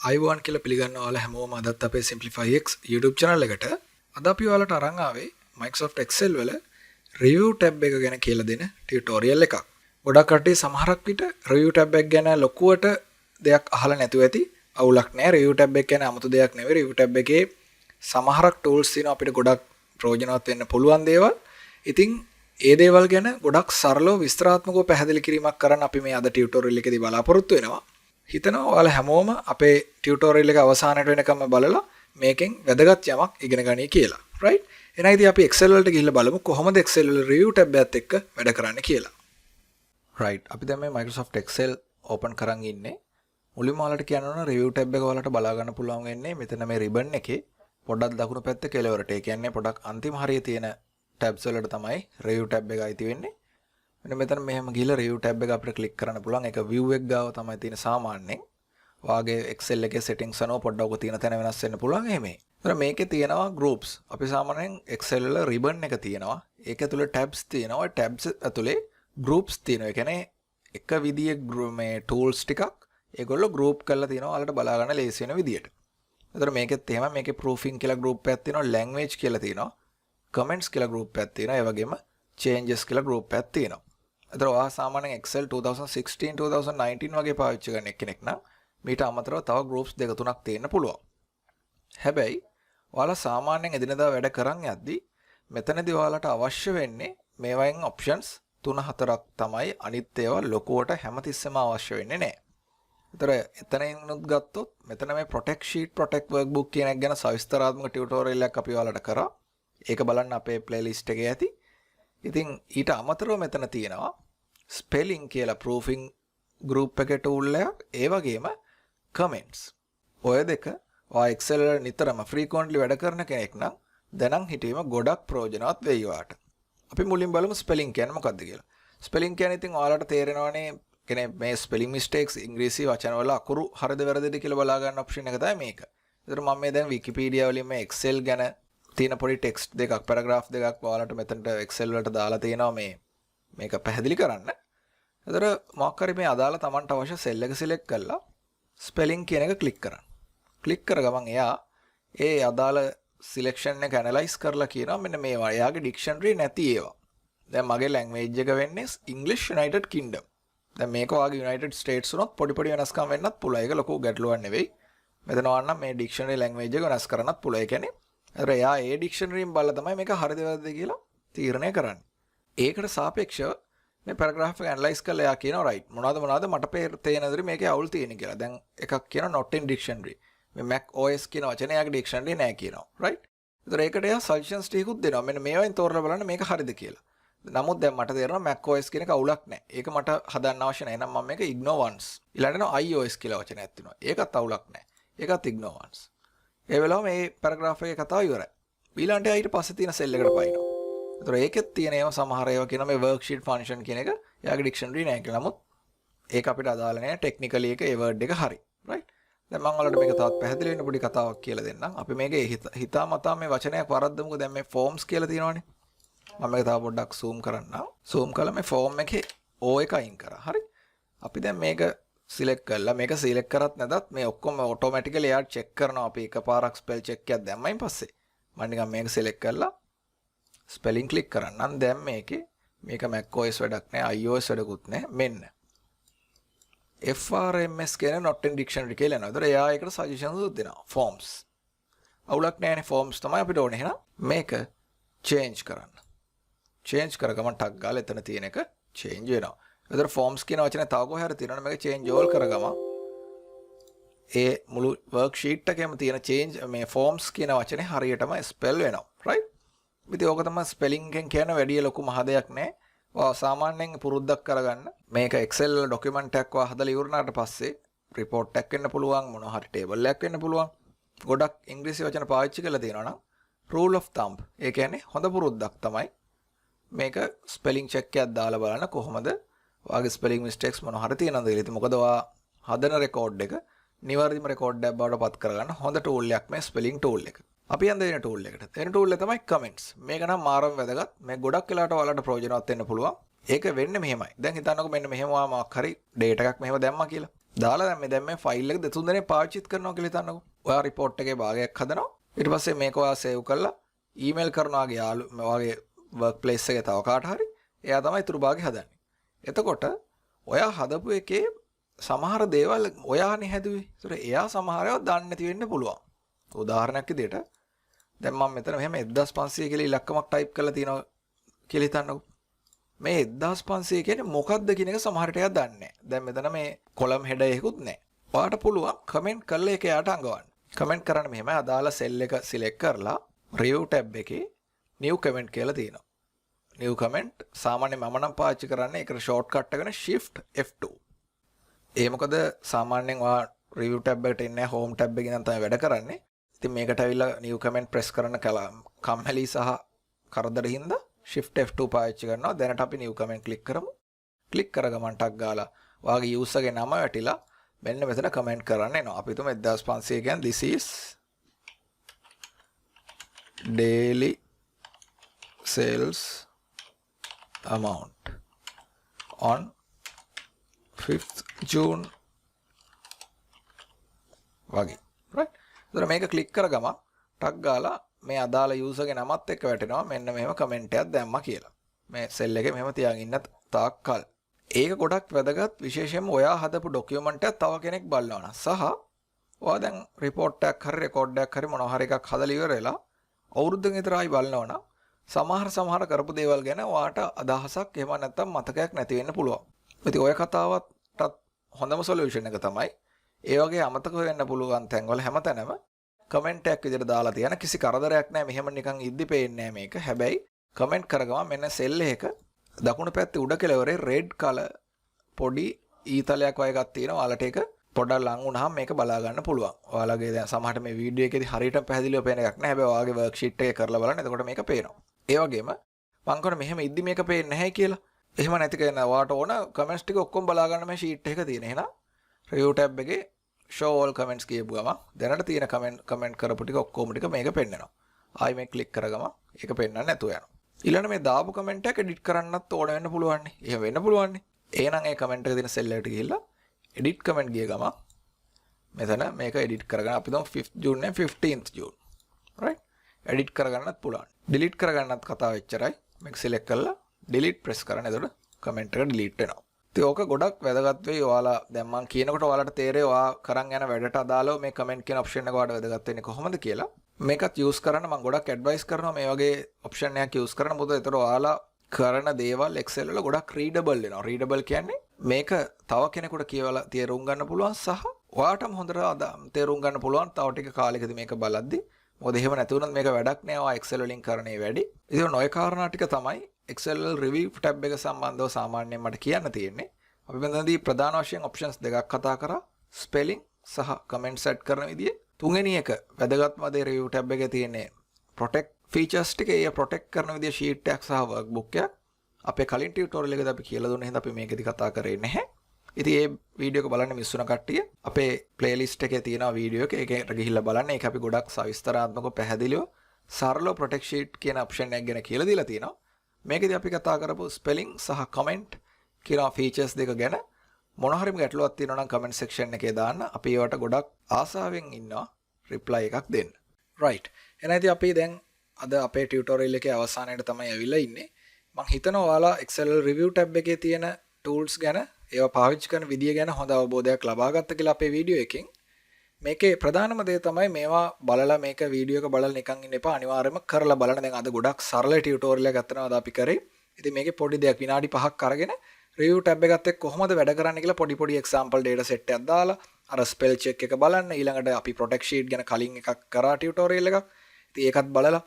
Ivan කියලා පිළිගන්න ඔයාලා හැමෝම අදත් අපේ Simplify X YouTube channel එකට අද අපි ඔයාලට අරන් ආවේ Microsoft Excel වල review tab එක ගැන කියලා දෙන tutorial එකක්. ගොඩක් කට්ටිය සමහරක් විට review tab එක ගැන ලොකුවට දෙයක් අහලා නැතුව ඇති. අවුලක් නැහැ. review tab එක ගැන 아무තු දෙයක් නෙවෙයි. review tab එකේ සමහරක් tools තියෙනවා අපිට ගොඩක් ප්‍රයෝජනවත් වෙන්න පුළුවන් දේවල්. ඉතින් ඒ දේවල් ගැන ගොඩක් සරලව විස්තරාත්මකව පැහැදිලි කිරීමක් කරන්න අපි මේ අද tutorial එකේදී බලාපොරොත්තු වෙනවා. හිතනවා ඔයාලා හැමෝම අපේ ටියුටෝරියල් එක අවසානයට වෙනකම් බලලා මේකෙන් වැදගත් යමක් ඉගෙන ගන්නයි කියලා. right? එහෙනම් ඉතින් අපි Excel වලට ගිහිල්ලා බලමු කොහොමද Excel වල review tab එකත් එක්ක වැඩ කරන්න කියලා. right. අපි දැන් මේ Microsoft Excel open කරන් ඉන්නේ. මුලින්ම ඔයාලට කියන්න ඕන review tab එක ඔයාලට බලා ගන්න පුළුවන් වෙන්නේ මෙතන මේ ribbon එකේ පොඩ්ඩක් දකුණු පැත්තේ කෙළවරට. ඒ කියන්නේ පොඩ්ඩක් අන්තිම හරියේ තියෙන tabs වලට තමයි review tab එක අයිති වෙන්නේ. මෙතන මෙහෙම ගිහලා review tab එක අපිට click කරන්න පුළුවන්. ඒක view එක ගාව තමයි තියෙන සාමාන්‍යයෙන්. වාගේ Excel එකේ settings අනුව පොඩ්ඩක් ඔක තියෙන තැන වෙනස් වෙන්න පුළුවන් එහෙමයි. ඒතර මේකේ තියෙනවා groups. අපි සාමාන්‍යයෙන් Excel වල ribbon එක තියෙනවා. ඒක ඇතුලේ tabs තියෙනවා. tabs ඇතුලේ groups තියෙනවා. ඒ කියන්නේ එක විදියේ මේ tools ටිකක් ඒගොල්ලෝ group කරලා තියෙනවා. ඔයාලට බලා ගන්න ලේසි වෙන විදියට. ඒතර මේකෙත් එහෙම මේකේ proofing කියලා group එකක් තියෙනවා. language කියලා තියෙනවා. comments කියලා group එකක් තියෙනවා. ඒ වගේම changes කියලා group එකක් තියෙනවා. අතර ඔයා සාමාන්‍යයෙන් Excel 2016 2019 වගේ පාවිච්චි කරන කෙනෙක් නම් මීට අමතරව තව groups දෙක තුනක් තියෙන්න පුළුවන්. හැබැයි ඔයාලා සාමාන්‍යයෙන් එදිනදා වැඩ කරන් යද්දී මෙතනදී ඔයාලට අවශ්‍ය වෙන්නේ මේවායින් options 3-4ක් තමයි. අනිත් ඒවා ලොකුවට හැමතිස්සෙම අවශ්‍ය වෙන්නේ නැහැ. ඒතර එතනිනුත් ගත්තොත් මෙතන මේ protect sheet protect workbook කියන එක ගැන සවිස්තරාත්මක ටියුටෝරියල් එකක් අපි ඔයාලට කරා. ඒක බලන්න අපේ playlist එකේ ඇති. ඉතින් ඊට අමතරව මෙතන තියෙනවා spelling කියලා proofing group එකේ tool එකක්. ඒ වගේම comments. ඔය දෙක ඔය Excel වල නිතරම frequently වැඩ කරන කෙනෙක් නම් දැනන් හිටීම ගොඩක් ප්‍රයෝජනවත් වෙයි ඔයාට. අපි මුලින් බලමු spelling කියන්නේ මොකක්ද කියලා. spelling කියන්නේ ඉතින් ඔයාලට තේරෙනවනේ කියන්නේ මේ spelling mistakes ඉංග්‍රීසි වචන වල අකුරු හරිද වැරදිද කියලා බලා ගන්න option එක තමයි මේක. ඒතර මම මේ දැන් Wikipedia වලින් මේ Excel ගැන තියෙන පොඩි ටෙක්ස්ට් දෙකක් පැරග්‍රාෆ් දෙකක් ඔයාලට මෙතනට Excel වලට දාලා තියෙනවා මේක පැහැදිලි කරන්න. ඒතර මොකක් හරි මේ අදාළ Tamanට අවශ්‍ය සෙල් එක සිලෙක්ට් කරලා ස්පෙලිං කියන එක ක්ලික් කරන්න. ක්ලික් කර ගමන් එයා ඒ අදාළ සිලෙක්ෂන් එක ඇනලයිස් කරලා කියනවා මෙන්න මේවා. එයාගේ ඩික්ෂනරි නැති ඒවා. දැන් මගේ ලැන්ග්වේජ් එක වෙන්නේ English United Kingdom. දැන් මේක ඔයාගේ United States උනොත් පොඩි වෙනස්කම් වෙන්නත් පුළුවන්. ඒක ලොකු ගැටලුවක් නෙවෙයි. මෙතන වන්නම් මේ ඩික්ෂනරි ලැන්ග්වේජ් එක වෙනස් කරන්නත් පුළුවන්. ඒ කියන්නේ අර එයා ඒ ඩික්ෂනරියෙන් බලලා තමයි මේක හරිද වැරදිද කියලා තීරණය කරන්නේ. ඒකට සාපේක්ෂව මේ පැරග්‍රාෆ් එක ඇනලයිස් කරලා එයා කියනවා right මොනවද මට තේරෙන දේ මේකේ අවුල් තියෙන කියලා. දැන් එකක් කියනවා not in dictionary. මේ Mac OS කියන වචනේ යාගේ dictionary නෑ කියනවා. right? ඒතර ඒකට එයා suggestions ටිකකුත් දෙනවා. මෙන්න මේවායින් තෝරලා බලන්න මේක හරිද කියලා. නමුත් දැන් මට තේරෙනවා Mac OS කියන එක අවුලක් නෑ. ඒක මට හදන්න අවශ්‍ය නෑ. එහෙනම් මම මේක ignore once. ඊළඟට iOS කියලා වචනයක් තියෙනවා. ඒකත් අවුලක් නෑ. ඒකත් ignore once. ඒ වෙලාව මේ පැරග්‍රාෆ් එකේ කතාව ඉවරයි. ඊළඟට ඊට පස්සේ තියෙන සෙල් එකට පයින්නවා. ඒතර ඒකෙත් තියෙන ඒවා සමහර ඒවා කියන මේ worksheet function කියන එක එයාගේ dictionary නෑ කියලා. නමුත් ඒක අපිට අදාළ නෑ. ටෙක්නිකලි ඒක ඒ word එක හරි. right? දැන් මම ඔයාලට මේක තවත් පැහැදිලි වෙන්න පොඩි කතාවක් කියලා දෙන්නම්. අපි මේකේ හිතාමතා මේ වචනයක් වරද්දමුකෝ. දැන් මේ forms කියලා තියෙනවනේ. මම මේක තව පොඩ්ඩක් zoom කරන්නම්. zoom කළා මේ form එකේ O එක අයින් කරා. හරි? අපි දැන් මේක select කළා. මේක select කරත් නැතත් මේ ඔක්කොම automatically එයා check කරනවා. අපි එකපාරක් spell check එකක් දැම්මයින් පස්සේ මම නිකන් මේක select කරලා spelling click කරන්නම්. දැන් මේක Mac OS වැඩක් නෑ, iOS වැඩකුත් නෑ. මෙන්න FRMS කියන not in dictionary කියලා එනවා. ඒතර එයා ඒකට suggestions උත් දෙනවා. forms. අවුලක් නෑනේ forms තමයි අපිට ඕනේ. එහෙනම් මේක change කරන්න. change කරගමන් ටක් ගාලා එතන තියෙන එක change වෙනවා. ඒතර forms කියන වචනේ තව කොහේ හරි තියෙනවනේ මේක change all කරගමන් ඒ මුළු worksheet එකේම තියෙන change මේ forms කියන වචනේ හරියටම spell වෙනවා. right? ඉතින් ඕක තමයි ස්පෙලිං එකෙන් කියන වැඩි ලොකු මහ දෙයක් නෑ. ඔයා සාමාන්‍යයෙන් පුරුද්දක් කරගන්න. මේක Excel document එකක් වා හදලා ඉවරනාට පස්සේ report එකක් වෙන්න පුළුවන්, මොනවා හරි table එකක් වෙන්න පුළුවන්. ගොඩක් ඉංග්‍රීසි වචන පාවිච්චි කරලා තියෙනවා නම් rule of thumb. ඒ කියන්නේ හොඳ පුරුද්දක් තමයි. මේක spelling check එකක් දාලා බලන්න කොහොමද ඔයාගේ spelling mistakes මොනවා හරි තියෙනවද කියලා. ඉතින් මොකද ඔයා හදන record එක නිවැරදිම record එකක් බවට පත් කරගන්න හොඳ tool එකක් මේ spelling tool එක. අපි යන්න දෙන tool එකට. දෙන tool එක තමයි comments. මේක නම් මාරම වැදගත්. මේ ගොඩක් වෙලාවට ඔයාලට ප්‍රයෝජනවත් වෙන්න පුළුවන්. ඒක වෙන්නේ මෙහෙමයි. දැන් හිතන්නකෝ මෙන්න මෙහෙම මොකක් හරි data එකක් මෙහෙම දැම්මා කියලා. දාලා දැන් මේ ෆයිල් එක දෙතුන් දෙනෙක් පාවිච්චිත් කරනවා කියලා හිතන්නකෝ. ඔයා report එකේ භාගයක් හදනවා. ඊට පස්සේ මේක ඔයා save කරලා email කරනවා වගේ work place එකේ තව කාට හරි. එයා තමයි ඊටු භාගෙ හදන්නේ. එතකොට ඔයා හදපු එකේ සමහර දේවල් ඔයානේ හැදුවේ. ඒතර එයා සමහර ඒවා දන්නේ නැති වෙන්න පුළුවන්. උදාහරණයක් විදිහට දැන් මම මෙතන මෙහෙම 1500 කියලා ඉලක්කමක් ටයිප් කරලා තියෙනවා කියලා හිතන්නකෝ. මේ 1500 කියන්නේ මොකක්ද කියන එක සමහරට එයා දන්නේ නැහැ. දැන් මෙතන මේ කොලම් හෙඩර් එකකුත් නැහැ. ඔයාට පුළුවන් කමෙන්ට් කරලා ඒක එයාට අඟවන්න. කමෙන්ට් කරන්න මෙහෙම අදාළ සෙල් එක සිලෙක්ට් කරලා review tab එකේ new comment කියලා තියෙනවා. new comment සාමාන්‍යයෙන් මම නම් පාවිච්චි කරන්නේ ඒකට shortcut එකන shift F2. ඒ මොකද සාමාන්‍යයෙන් ඔයා review tab එකට එන්නේ home tab එකකින් නම් තමයි වැඩ කරන්නේ. ඉතින් මේකට ඇවිල්ලා new comment press කරන කම්මැලි සහ කරදර හින්දා shift F2 පාවිච්චි කරනවා. දැනට අපි new comment click කරමු. click කරගමන් ටක් ගාලා ඔයාගේ user ගේ නම වැටිලා මෙන්න මෙතන comment කරන්න එනවා. අපි තුමු 1500 කියන්නේ this is daily sales amount on 5th June වගේ. right? ඒතර මේක click කරගම ටක් ගාලා මේ අදාළ user ගේ නමත් එක්ක වැටෙනවා. මෙන්න මෙහෙම comment එකක් දැම්මා කියලා. මේ cell එකේ මෙහෙම තියාගෙන ඉන්න තාක්කල්. ඒක ගොඩක් වැදගත් විශේෂයෙන්ම ඔයා හදපු document එක තව කෙනෙක් බලනවා නම් සහ ඔයා දැන් report එකක් හරි record එකක් හරි මොනවා හරි එකක් හදලා ඉවර වෙලා අවුරුද්දකින් විතර ආයි බලනවා නම් සමහර කරපු දේවල් ගැන ඔයාට අදහසක් එහෙම නැත්නම් මතකයක් නැති වෙන්න පුළුවන්. ඉතින් ඔය කතාවටත් හොඳම solution එක තමයි ඒ වගේ අමතක වෙන්න පුළුවන් තැන්වල හැමතැනම කමෙන්ට් එකක් විදිහට දාලා තියන කිසි කරදරයක් නැහැ. මෙහෙම නිකන් ඉද්දි පේන්නේ නැහැ මේක. හැබැයි කමෙන්ට් කරගම මෙන්න සෙල් එක දකුණු පැත්තේ උඩ කෙළවරේ red color පොඩි ඊතලයක් වගේ එකක් තියෙනවා. ඔයාලට ඒක පොඩ්ඩක් ලං වුණාම මේක බලා ගන්න පුළුවන්. ඔයාලගේ දැන් සමහරට මේ වීඩියෝ එකේදී හරියට පැහැදිලිව පේන එකක් නැහැ. හැබැයි ඔයාගේ worksheet එකේ කරලා බලන්න. එතකොට මේක පේනවා. ඒ වගේම මම කරන මෙහෙම ඉද්දි මේක පේන්නේ නැහැ කියලා. එහෙම නැති කෙනා ඔයාට ඕන කමෙන්ට්ස් ටික ඔක්කොම බලා ගන්න මේ sheet එක තියෙන. එහෙනම් review tab එකේ show all comments කියපු ගමන් දැනට තියෙන කමෙන්ට් කරපු ටික ඔක්කොම ටික මේක පෙන්නනවා. ආයි මේ ක්ලික් කරගම ඒක පෙන්නන්න නැතුව යනවා. ඊළඟ මේ දාපු කමෙන්ට් එක එඩිට් කරන්නත් ඕන වෙන්න පුළුවන් නේ. එහෙම වෙන්න පුළුවන් නේ. එහෙනම් ඒ කමෙන්ට් එක තියෙන සෙල් එකට ගිහිල්ලා edit comment ගිය ගමන් මෙතන මේක edit කරගන්න අපි දැන් 5th June නේ 15th June. right? edit කරගන්නත් පුළුවන්. delete කරගන්නත් කතාව එච්චරයි. මේක select කරලා delete press කරන්න. එතකොට comment එක delete වෙනවා. ඉතින් ඕක ගොඩක් වැදගත් වෙයි. ඔයාලා දැන් මම කියනකොට ඔයාලට තේරෙයි ඔයා කරන් යන වැඩට අදාළව මේ comment කියන option එක ඔයාලට වැදගත් වෙන්නේ කොහොමද කියලා. මේකත් use කරන්න මම ගොඩක් advice කරනවා මේ වගේ option එකක් use කරන්න. මොකද ඒතර ඔයාලා කරන දේවල් Excel වල ගොඩක් readable වෙනවා. readable කියන්නේ මේක තව කෙනෙකුට කියවලා තේරුම් ගන්න පුළුවන් සහ ඔයාටම හොඳට තේරුම් ගන්න පුළුවන් තව ටික කාලෙකදී මේක බලද්දි. මොකද එහෙම නැති වුණත් මේක වැඩක් නෑ. ඔයා Excel වලින් කරන්නේ වැඩි. ඉතින් ඔය කාරණා ටික තමයි Excel review tab එක සම්බන්ධව සාමාන්‍යයෙන් මට කියන්න තියෙන්නේ. අපි මෙතනදී ප්‍රධාන වශයෙන් options දෙකක් කතා කරා. spelling සහ comment set කරන විදිය. තුන්වෙනි එක වැදගත්ම දේ review tab එකේ තියෙන්නේ protect features ටික. ඒ protect කරන විදිය sheet එකක් සහ workbook එකක්. අපේ කලින් tutorial එකේදී අපි කියලා දුන්න හින්දා අපි මේකෙදි කතා කරේ නැහැ. ඉතින් මේ වීඩියෝ එක බලන්න මිස් වුණ කට්ටිය අපේ playlist එකේ තියෙනවා වීඩියෝ එක. ඒකට ගිහිල්ලා බලන්න. ඒක අපි ගොඩක් සවිස්තරාත්මකව පැහැදිලිව සරලව protect sheet කියන option එක ගැන කියලා දීලා තියෙනවා. මේකෙදි අපි කතා කරපු spelling සහ comment කියන features දෙක ගැන මොන හරිම ගැටලුවක් තියෙනවා නම් comment section එකේ දාන්න. අපි ඒවට ගොඩක් ආසාවෙන් ඉන්නවා reply එකක් දෙන්න. right. එහෙනම් ඉතින් අපි දැන් අද අපේ tutorial එකේ අවසානයේට තමයි ඇවිල්ලා ඉන්නේ. මම හිතනවා ඔයාලා Excel review tab එකේ තියෙන tools ගැන ඒවා පාවිච්චි කරන විදිය ගැන හොඳ අවබෝධයක් ලබා ගත්ත කියලා අපේ වීඩියෝ එකෙන්. මේකේ ප්‍රධානම දේ තමයි මේවා බලලා මේක වීඩියෝ එක බලලා නිකන් ඉන්න එපා. අනිවාර්යයෙන්ම කරලා බලන්න. දැන් අද ගොඩක් සරල ටියුටෝරියල් එකක් ගන්නවා අද අපි කරේ. ඉතින් මේකේ පොඩි දෙයක් විනාඩි 5ක් අරගෙන review tab එකත් එක්ක කොහොමද වැඩ කරන්නේ කියලා පොඩි example data set එකක් දාලා අර spell check එක බලන්න. ඊළඟට අපි protect sheet ගැන කලින් එකක් කරා ටියුටෝරියල් එකක්. ඉතින් ඒකත් බලලා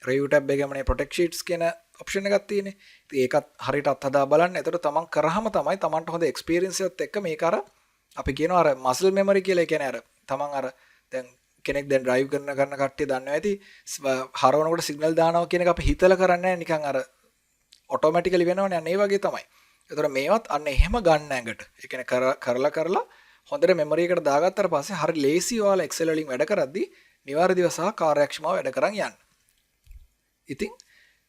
review tab එකේම මේ protect sheets කියන option එකක් තියෙන්නේ. ඉතින් ඒකත් හරියට අත්හදා බලන්න. එතකොට තමන් කරාම තමයි තමන්ට හොඳ experience එකත් එක්ක මේක අර අපි කියනවා අර muscle memory කියලා. ඒ කියන්නේ අර තමන් අර දැන් කෙනෙක් දැන් drive කරන කට්ටිය දන්නවා ඇති හරවනකොට signal දානවා කියන එක අපි හිතලා කරන්නේ නැහැ. නිකන් අර automatically වෙනවනේ. අන්න ඒ වගේ තමයි. ඒතර මේවත් අන්න එහෙම ගන්න ඇඟට. ඒ කියන්නේ කරලා හොඳට memory එකට දාගත්තාට පස්සේ හරි ලේසි ඔයාලා Excel වලින් වැඩ කරද්දී නිවැරදිව සහ කාර්යක්ෂමව වැඩ කරන් යන්න. ඉතින්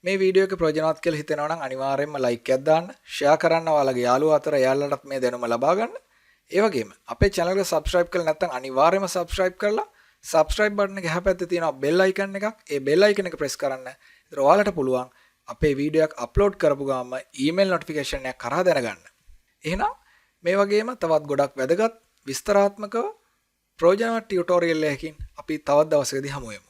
මේ වීඩියෝ එක ප්‍රයෝජනවත් කියලා හිතෙනවා නම් අනිවාර්යයෙන්ම like එකක් දාන්න, share කරන්න ඔයාලගේ යාළුවෝ අතර එයාලටත් මේ දැනුම ලබා ගන්න. ඒ වගේම අපේ channel එක subscribe කරලා නැත්නම් අනිවාර්යයෙන්ම subscribe කරලා subscribe button එක එහා පැත්තේ තියෙනවා bell icon එකක්. ඒ bell icon එක press කරන්න. ඒතර ඔයාලට පුළුවන් අපේ වීඩියෝ එකක් upload කරපු ගාම email notification එකක් කරා දැනගන්න. එහෙනම් මේ වගේම තවත් ගොඩක් වැදගත් විස්තරාත්මකව ප්‍රයෝජනවත් ටියුටෝරියල් එකකින් අපි තවත් දවසකදී හමු වෙමු.